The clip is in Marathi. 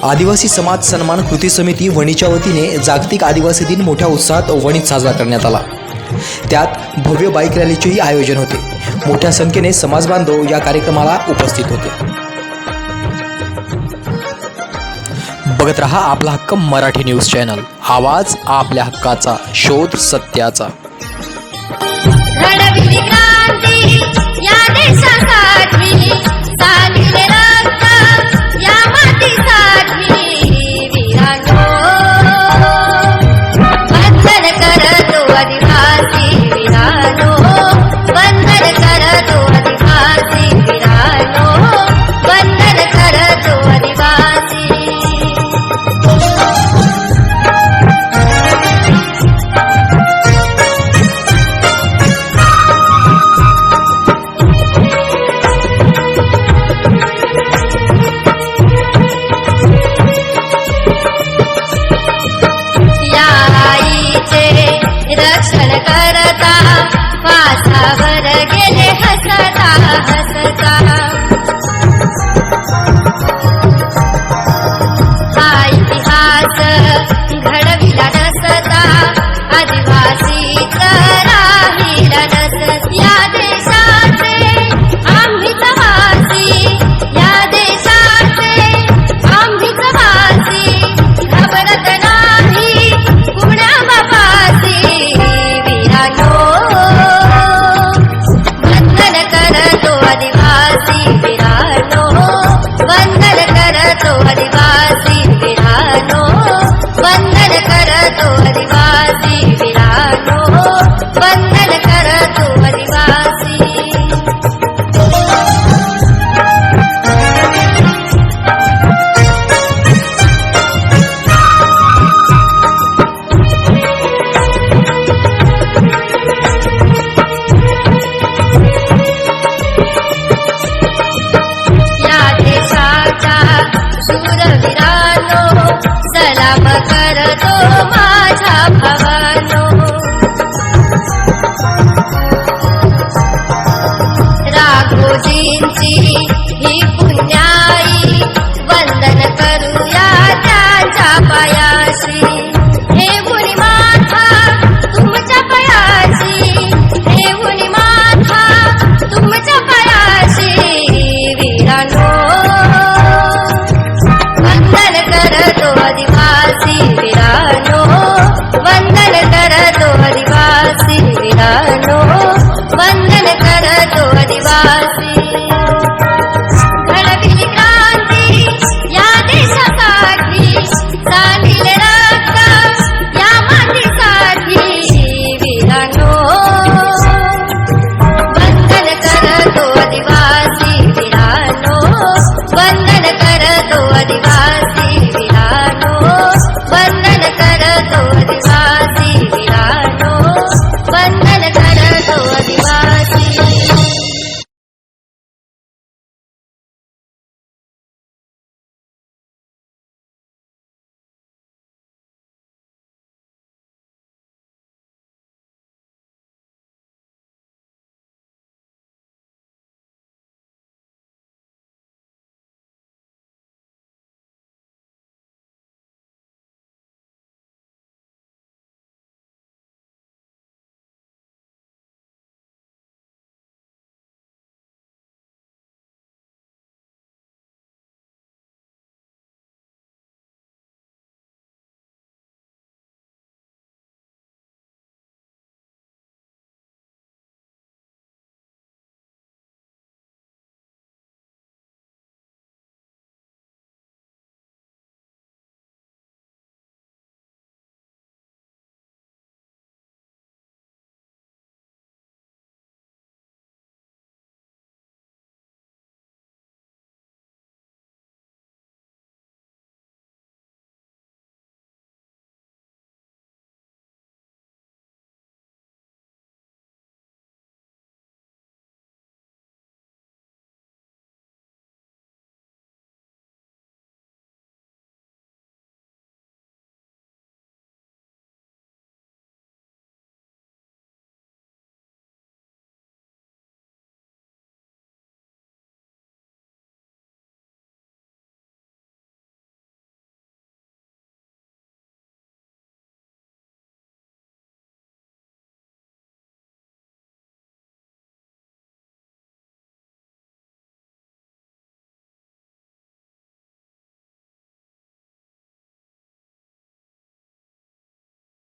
आदिवासी समाज सन्मान कृती समिती वणीच्या वतीने जागतिक आदिवासी दिन मोठ्या उत्साहात वणीत साजरा करण्यात आला। त्यात भव्य बाईक रॅलीचेही आयोजन होते। मोठ्या संख्येने समाज बांधव या कार्यक्रमाला उपस्थित होते। बघत रहा आपला हक्क मराठी न्यूज चॅनल, आवाज आपल्या हक्काचा, शोध सत्याचा। घडविली क्रांती या देशासाठी, सांगले रक्त या मातीसाठी, वीरांनो वंदन करतो आदिवासी वीरांनो, वंदन करतो आदिवासी वीरांनो, वंदन करतो आदिवासी। रक्षण करता वासावर गेले हसता हसता, हा इतिहास घडविला नसता आदिवासीच राहिला नसता। या देशाचे आम्हीच वासी, या देशाचे आम्हीच वासी, घाबरत नाही कुण्या बापासी। वंदन करतो आदिवासी वीरांनो, वंदन करतो आदिवासी।